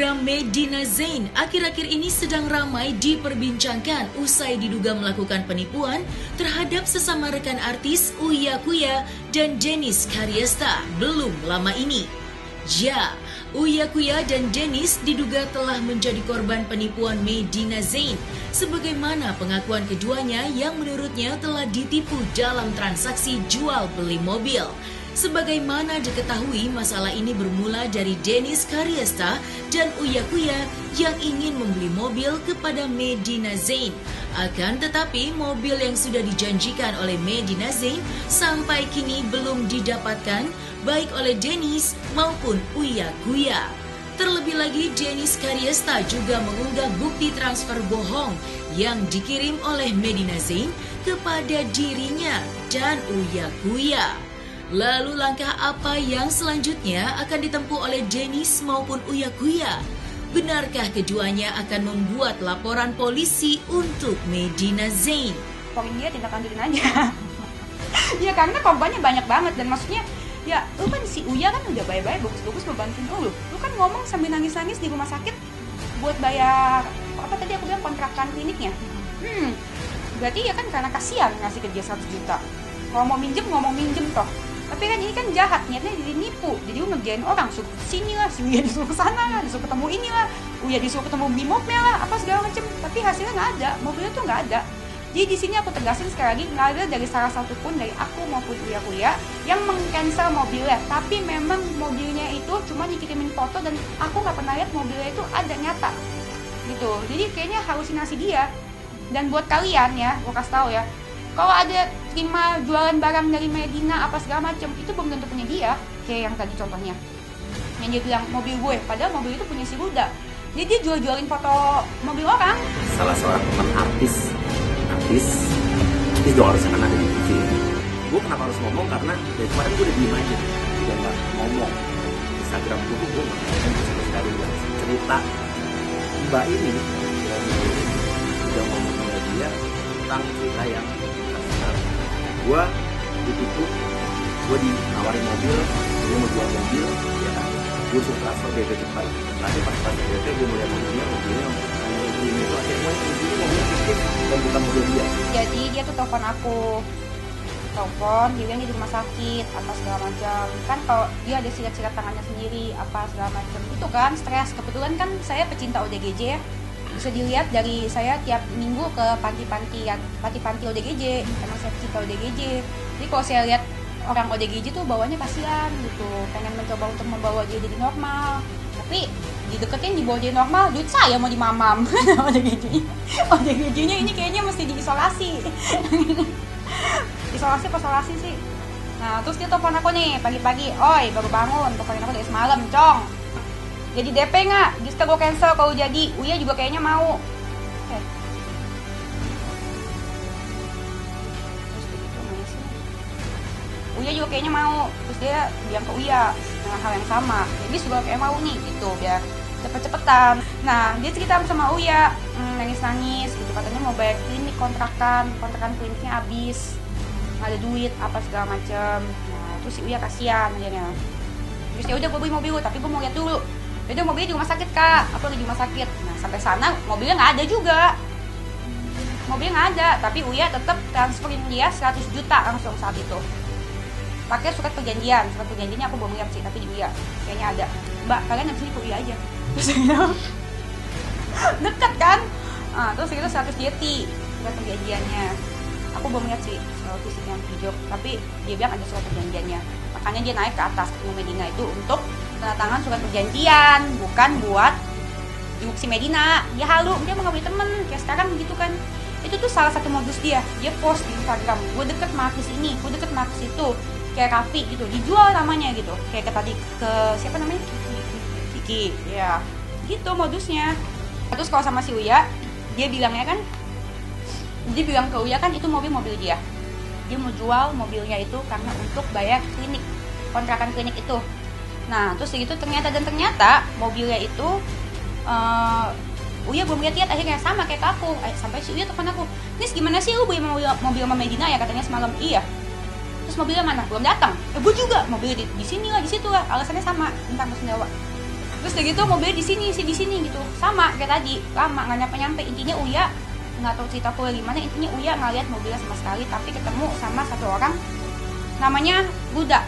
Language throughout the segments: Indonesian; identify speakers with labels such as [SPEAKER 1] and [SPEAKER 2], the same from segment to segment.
[SPEAKER 1] Selebgram Medina Zain akhir-akhir ini sedang ramai diperbincangkan usai diduga melakukan penipuan terhadap sesama rekan artis Uya Kuya dan Dennis Karyesta belum lama ini. Ya, Uya Kuya dan Dennis diduga telah menjadi korban penipuan Medina Zain sebagaimana pengakuan keduanya yang menurutnya telah ditipu dalam transaksi jual beli mobil. Sebagaimana diketahui, masalah ini bermula dari Dennis Karyesta dan Uya Kuya yang ingin membeli mobil kepada Medina Zain. Akan tetapi, mobil yang sudah dijanjikan oleh Medina Zain sampai kini belum didapatkan baik oleh Dennis maupun Uya Kuya. Terlebih lagi, Dennis Karyesta juga mengunggah bukti transfer bohong yang dikirim oleh Medina Zain kepada dirinya dan Uya Kuya. Lalu langkah apa yang selanjutnya akan ditempuh oleh Dennis maupun Uya Kuya? Benarkah keduanya akan membuat laporan polisi untuk Medina Zain?
[SPEAKER 2] Poin dia tindak lanjutin aja. Ya karena korbannya banyak banget dan maksudnya ya lu kan si Uya kan udah baik-baik bagus-bagus membantuin lu. Lu kan ngomong sambil nangis-nangis di rumah sakit buat bayar apa tadi aku bilang kontrakan kliniknya. Berarti ya kan karena kasihan ngasih ke dia 100 juta. Kalau mau minjem ngomong minjem toh. Tapi kan ini kan jahat, niatnya jadi nipu. Jadi lu ngerjain orang, suruh sini lah, si Uya disuruh ke sana lah, disuruh ketemu ini lah, Uya disuruh ketemu Bimobnya lah, apa segala macem. Tapi hasilnya nggak ada, mobilnya tuh nggak ada. Jadi di sini aku tegasin sekali lagi, nggak ada dari salah satu pun dari aku maupun Uya Kuya yang meng-cancel mobilnya. Tapi memang mobilnya itu cuma dikirimin foto dan aku nggak pernah lihat mobilnya itu ada nyata. Gitu. Jadi kayaknya halusinasi dia. Dan buat kalian ya, gue kasih tahu ya. Kalau ada terima jualan barang dari Medina apa segala macam itu belum tentu punya dia, kayak yang tadi contohnya yang dia bilang mobil gue, padahal mobil itu punya si Ruda. Jadi dia jual-jualin foto mobil orang.
[SPEAKER 3] Salah seorang teman artis dong harusnya kan ada di TV. Gue kenapa harus ngomong karena dari kemarin gue udah diem aja, udah nggak ngomong. Instagram gue nggak ngomong sama sekali, nggak cerita. Mbak ini udah ngomong sama dia tentang cerita yang gue ditipu, gue ditawarin mobil, gue mau jual mobil, ya kan, gue suruh transfer DP cepat. Nanti pas transfer DP gue melihat mobilnya ini itu akhirnya mobilnya fiktif dan bukan mobil dia.
[SPEAKER 2] Jadi dia tuh telepon aku, dia bilang dia di rumah sakit apa segala macam. Kan kalau dia ada sikat-sikat tangannya sendiri apa segala macam, itu kan stres. Kebetulan kan saya pecinta ODGJ ya. Bisa dilihat dari saya tiap minggu ke panti-panti ODGJ, emang saya pecinta ODGJ. Jadi kalau saya lihat orang ODGJ tuh bawanya kasihan gitu, pengen mencoba untuk membawa dia jadi normal. Tapi dideketin dibawa jadi normal, duit saya mau dimamam. ODGJ-nya ini kayaknya mesti diisolasi. Isolasi sih. Nah terus dia telepon aku nih pagi-pagi, oi baru bangun, teleponin aku dari semalam, Cong. Jadi DP nggak? Bisa gue cancel kalau jadi. Uya juga kayaknya mau. Uya juga kayaknya mau. Terus dia bilang ke Uya dengan hal yang sama. Jadi juga kayak mau nih gitu biar cepet-cepetan. Nah dia cerita sama Uya nangis-nangis gitu. Katanya mau bayar klinik kontrakan kliniknya habis. Nggak ada duit apa segala macem. Nah terus si Uya kasihan akhirnya. Terus ya udah gue beli mobil tapi gue mau lihat dulu. Udah mobilnya di rumah sakit kak, aku lagi di rumah sakit. Nah sampai sana mobilnya nggak ada juga. Mobilnya nggak ada, tapi Uya tetap transferin dia 100 juta langsung saat itu. Pakai surat perjanjiannya aku belum lihat sih, tapi di Uya kayaknya ada. Mbak kalian habis ini ke Uya aja. Terus deket kan? Nah, terus itu 100 JT surat perjanjiannya. Aku belum lihat sih soal fisiknya hijau, tapi dia bilang ada surat perjanjiannya. Makanya dia naik ke atas ketemu Medina itu untuk tanda tangan surat perjanjian, bukan buat jenguk si Medina. Ya halu, dia mau ngambil temen kayak sekarang gitu kan. Itu tuh salah satu modus dia post di Instagram, gue deket sama artis ini, gue deket sama artis itu, kayak Raffi gitu, dijual namanya gitu, kayak tadi ke siapa namanya, Kiki, ya gitu modusnya. Terus kalau sama si Uya, dia bilangnya kan, dia bilang ke Uya kan itu mobil dia mau jual mobilnya itu karena untuk bayar klinik, kontrakan klinik itu. Nah terus gitu ternyata mobilnya itu Uya belum lihat akhirnya sama kayak aku. Sampai si Uya telepon aku, Nis gimana sih lu beli mobil sama Medina ya, katanya semalam. Iya. Terus mobilnya mana? Belum datang. Gue juga mobilnya di sini lah, di situ lah. Alasannya sama tentang sendawa. Terus udah gitu mobilnya di sini gitu, sama kayak tadi, lama nggak nyampe. Intinya Uya nggak tahu cerita full gimana, intinya Uya nggak lihat mobilnya sama sekali, tapi ketemu sama satu orang namanya Guda.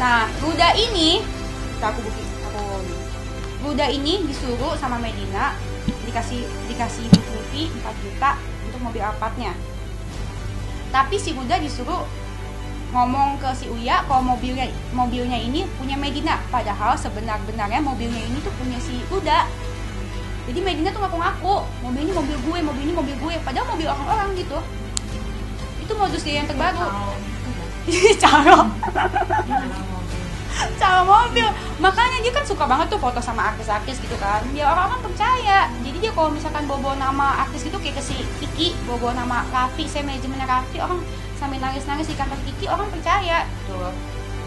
[SPEAKER 2] Nah, Guda ini Guda ini disuruh sama Medina dikasih bukti 4 juta untuk mobil Alphardnya. Tapi si Guda disuruh ngomong ke si Uya kalau mobilnya ini punya Medina, padahal sebenarnya mobilnya ini tuh punya si Guda. Jadi Medina tuh ngaku-ngaku mobil ini mobil gue, padahal mobil orang-orang gitu. Itu modus dia yang terbaru. Cara mobil. Makanya dia kan suka banget tuh foto sama artis-artis gitu kan. Dia orang-orang percaya. Jadi dia kalau misalkan bawa nama artis gitu kayak ke si Kiki, bawa nama Raffi, saya manajemennya Raffi, orang sambil nangis-nangis di kantor Kiki, orang percaya tuh.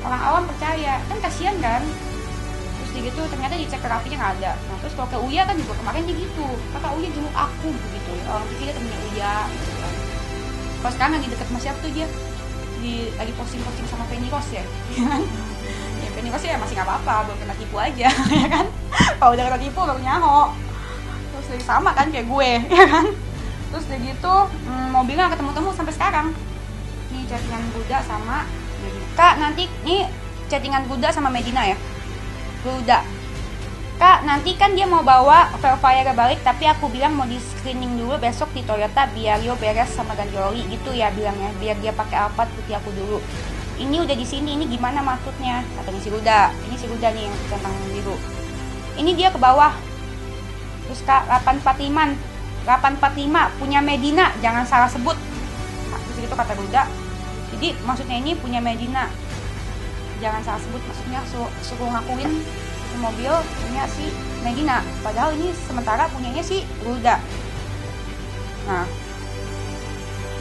[SPEAKER 2] Orang awam percaya. Kan kasihan kan. Terus gitu ternyata dicek ke Raffinya nggak ada. Nah terus kalau ke Uya kan juga kemarin dia gitu. Kakak Uya jenguk aku gitu. Orang pikir dia temennya Uya gitu kan. Kalau sekarang lagi deket sama siapa tuh dia? Lagi posting-posting sama Penny Rose ya? Ya Penny Rose ya masih gak apa-apa, belum kena tipu aja ya kan? Kalau udah kena tipu baru nyaho. Terus lagi sama kan kayak gue ya kan? Terus udah gitu mobilnya gak ketemu-temu sampai sekarang. Nih chattingan Guda sama Medina. Kak nanti nih chattingan Guda sama Medina ya. Guda, Kak nanti kan dia mau bawa Velfire balik, tapi aku bilang mau di screening dulu besok di Toyota biar Yo beres sama ganti oli gitu ya bilangnya, biar dia pakai Alphard putih aku dulu. Ini udah di sini, ini gimana maksudnya? Katanya si Guda. Ini si Guda nih yang centang biru. Ini dia ke bawah. Terus Kak 845 punya Medina, jangan salah sebut. Nah, terus itu kata Guda. Jadi maksudnya ini punya Medina, jangan salah sebut, maksudnya suruh ngakuin mobil punya si Medina, padahal ini sementara punyanya si Guda. Nah,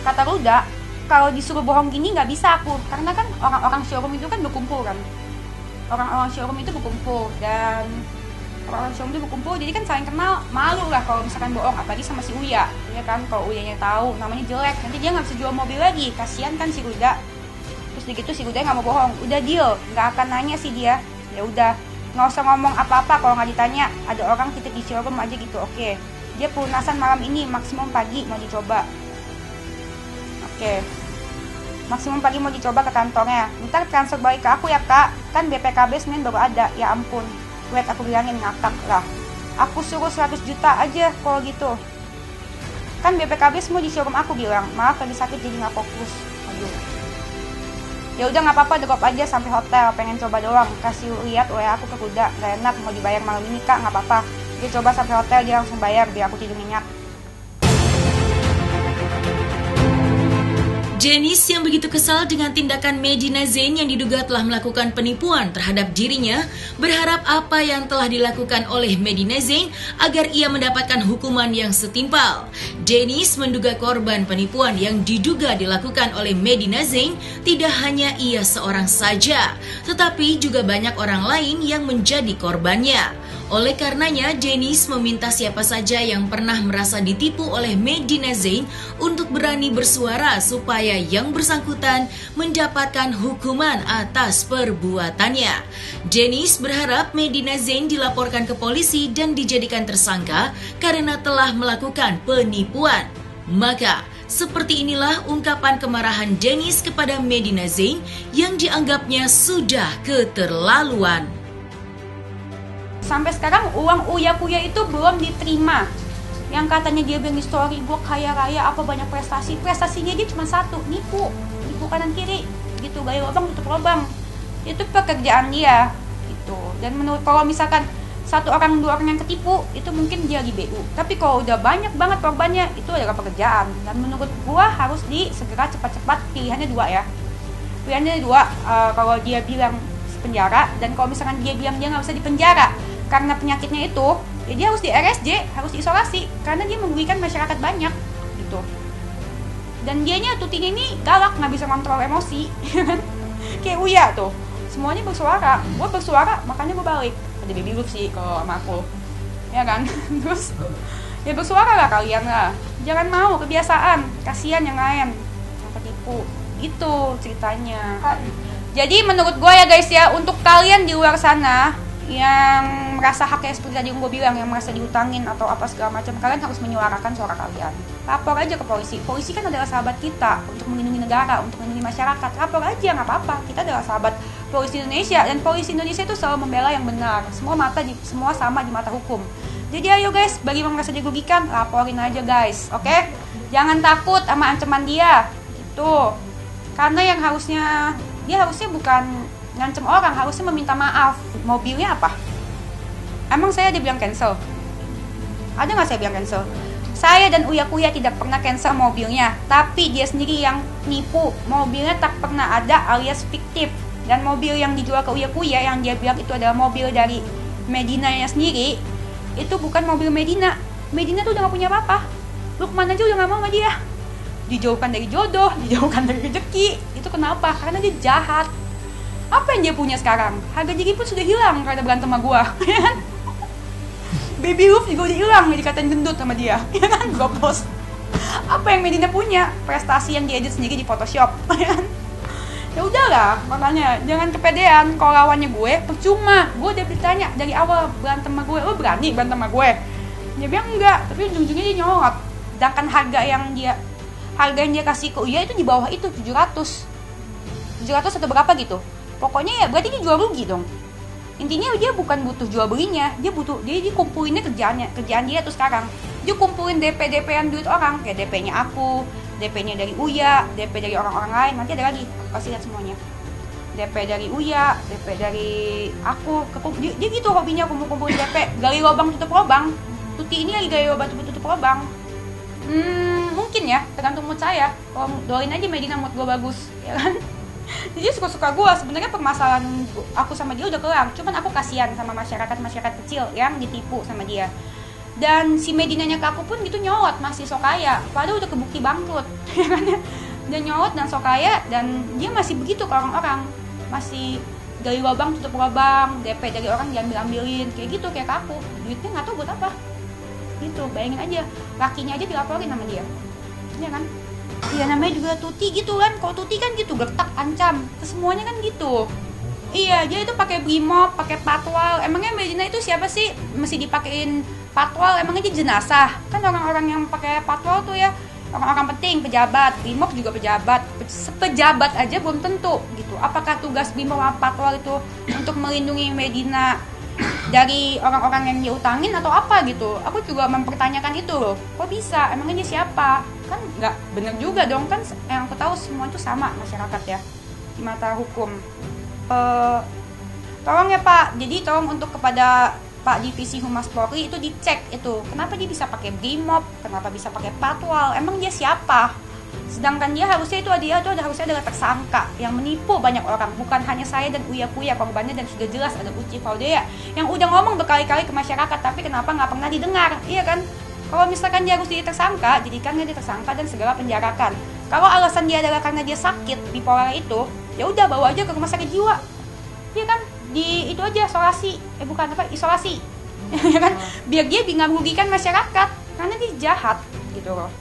[SPEAKER 2] kata Guda, kalau disuruh bohong gini nggak bisa aku, karena kan orang-orang showroom itu kan berkumpul kan, orang-orang showroom itu berkumpul dan orang-orang showroom itu berkumpul, jadi kan saling kenal, malu lah kalau misalkan bohong, apalagi sama si Uya, ya kan, kalau Uyanya tahu namanya jelek, nanti dia nggak bisa jual mobil lagi, kasihan kan si Guda. Terus begitu si Guda nggak mau bohong, udah deal, nggak akan nanya sih dia, ya udah. Nggak usah ngomong apa-apa kalau nggak ditanya, ada orang titip di showroom aja gitu, oke. Dia pelunasan malam ini, maksimum pagi mau dicoba. Oke. Maksimum pagi mau dicoba ke kantornya. Ntar transfer balik ke aku ya kak, kan BPKB Senin baru ada, ya ampun. Wait aku bilangin ngakak lah. Aku suruh 100 juta aja kalau gitu. Kan BPKB semua di showroom aku bilang, maaf lagi sakit jadi nggak fokus. Aduh. Ya udah nggak apa-apa, drop aja sampai hotel, pengen coba doang, kasih lihat WA aku ke Guda, nggak enak mau dibayar malam ini kak, nggak apa-apa. Dia coba sampai hotel, dia langsung bayar biar aku tidur nyenyak.
[SPEAKER 1] Janice yang begitu kesal dengan tindakan Medina Zain yang diduga telah melakukan penipuan terhadap dirinya, berharap apa yang telah dilakukan oleh Medina Zain agar ia mendapatkan hukuman yang setimpal. Janice menduga korban penipuan yang diduga dilakukan oleh Medina Zain tidak hanya ia seorang saja, tetapi juga banyak orang lain yang menjadi korbannya. Oleh karenanya, Janice meminta siapa saja yang pernah merasa ditipu oleh Medina Zain untuk berani bersuara supaya yang bersangkutan mendapatkan hukuman atas perbuatannya. Janice berharap Medina Zain dilaporkan ke polisi dan dijadikan tersangka karena telah melakukan penipuan. Maka, seperti inilah ungkapan kemarahan Janice kepada Medina Zain yang dianggapnya sudah keterlaluan.
[SPEAKER 2] Sampai sekarang uang Uya-Kuya itu belum diterima. Yang katanya dia bilang di story, gue kaya raya apa banyak prestasi, prestasinya dia cuma satu, nipu kanan kiri gitu, gali lubang tutup lubang. Itu pekerjaan dia gitu. Dan menurut, kalau misalkan satu orang dua orang yang ketipu itu mungkin dia di BU, tapi kalau udah banyak banget korbannya itu adalah pekerjaan. Dan menurut gue harus segera cepat-cepat, pilihannya dua ya, kalau dia bilang penjara, dan kalau misalkan dia bilang dia nggak bisa dipenjara karena penyakitnya itu, ya dia harus di RSJ, harus diisolasi karena dia merugikan masyarakat banyak gitu. Dan dianya Tutinya ini galak, nggak bisa kontrol emosi kayak Uya tuh, semuanya bersuara, gue bersuara makanya gue balik. Ada baby look sih kalau sama aku, ya kan. Terus ya bersuara lah kalian lah, jangan mau kebiasaan, kasihan yang lain yang ketipu gitu ceritanya. Jadi menurut gue ya guys ya, untuk kalian di luar sana yang merasa haknya seperti tadi yang gue bilang, yang merasa diutangin atau apa segala macam, kalian harus menyuarakan suara kalian. Lapor aja ke polisi. Polisi kan adalah sahabat kita untuk melindungi negara, untuk melindungi masyarakat. Lapor aja, nggak apa-apa. Kita adalah sahabat polisi Indonesia, dan polisi Indonesia itu selalu membela yang benar. Semua sama di mata hukum. Jadi ayo guys, bagi yang merasa dirugikan, laporin aja guys, oke? Jangan takut sama ancaman dia, gitu. Karena yang dia harusnya bukan ngancem orang, harusnya meminta maaf. Mobilnya apa? Emang saya dibilang cancel? Ada nggak saya bilang cancel? Saya dan Uya Kuya tidak pernah cancel mobilnya, tapi dia sendiri yang nipu. Mobilnya tak pernah ada alias fiktif. Dan mobil yang dijual ke Uya Kuya yang dia bilang itu adalah mobil dari Medinanya sendiri, itu bukan mobil Medina. Medina tuh udah gak punya apa-apa. Lukman aja udah gak mau sama dia. Dijauhkan dari jodoh, dijauhkan dari rezeki. Itu kenapa? Karena dia jahat. Apa yang dia punya sekarang? Harga diri pun sudah hilang karena berantem sama gua, ya kan? Baby Love juga udah hilang, dikatain gendut sama dia, ya kan? Gua post. Apa yang Medina punya? Prestasi yang dia edit sendiri di Photoshop, ya kan? Ya udahlah, makanya jangan kepedean. Kalau lawannya gue, percuma. Gue udah ditanya dari awal berantem sama gue, lo berani berantem sama gue? Dia bilang enggak, tapi ujung-ujungnya dia nyolot. Sedangkan harga yang dia kasih ke Uya itu di bawah itu 700 atau berapa gitu. Pokoknya ya berarti dia jual rugi dong. Intinya dia bukan butuh jual belinya, dia kumpulinnya kerjaan dia tuh sekarang. Dia kumpulin DP-an duit orang, kayak DP-nya aku, DP-nya dari Uya, DP dari orang-orang lain, nanti ada lagi, kasih lihat semuanya. DP dari Uya, DP dari aku, dia gitu hobinya kumpul-kumpulin DP, gali lubang tutup lubang. Tuti ini lagi gali lubang tutup lubang. Mungkin ya, tergantung mood saya. Kalau doain aja Medina mood gue bagus, ya kan? Jadi suka-suka gue, sebenarnya permasalahan aku sama dia udah kelar. Cuman aku kasihan sama masyarakat kecil yang ditipu sama dia. Dan si Medinanya ke aku pun gitu nyolot, masih sok kaya. Padahal udah kebukti bangkrut. Dia nyolot dan sok kaya, dan dia masih begitu ke orang-orang. Masih gali lubang tutup lubang, DP dari orang diambil-ambilin, kayak gitu, kayak ke aku. Duitnya gak tau buat apa. Gitu, bayangin aja. Lakinya aja dilaporin sama dia. Iya kan? Iya, namanya juga Tuti gitu kan. Kalau Tuti kan gitu, gertak, ancam. Semuanya kan gitu. Iya, dia itu pakai brimob, pakai patwal. Emangnya Medina itu siapa sih mesti dipakein patwal? Emangnya dia jenazah? Kan orang-orang yang pakai patwal tuh ya orang-orang penting, pejabat. Brimob juga pejabat. Pejabat aja belum tentu gitu. Apakah tugas brimob sama patwal itu untuk melindungi Medina dari orang-orang yang diutangin atau apa gitu? Aku juga mempertanyakan itu loh. Kok bisa? Emangnya dia siapa? Kan nggak bener juga dong, kan yang aku tahu semua itu sama masyarakat ya di mata hukum. Tolong ya Pak, jadi tolong untuk kepada Pak Divisi Humas Polri itu dicek itu kenapa dia bisa pakai brimob, kenapa bisa pakai patwal, emang dia siapa? Sedangkan dia harusnya harusnya adalah tersangka yang menipu banyak orang, bukan hanya saya dan Uya Kuya korbannya, dan sudah jelas ada Uci Faudea yang udah ngomong berkali-kali ke masyarakat, tapi kenapa nggak pernah didengar, iya kan? Kalau misalkan dia harus jadi tersangka, jadikan dia tersangka dan segera penjarakan. Kalau alasan dia adalah karena dia sakit bipolar itu, ya udah bawa aja ke rumah sakit jiwa, iya kan? Di itu aja isolasi, ya kan? Biar dia nggak merugikan masyarakat, karena dia jahat gitu loh.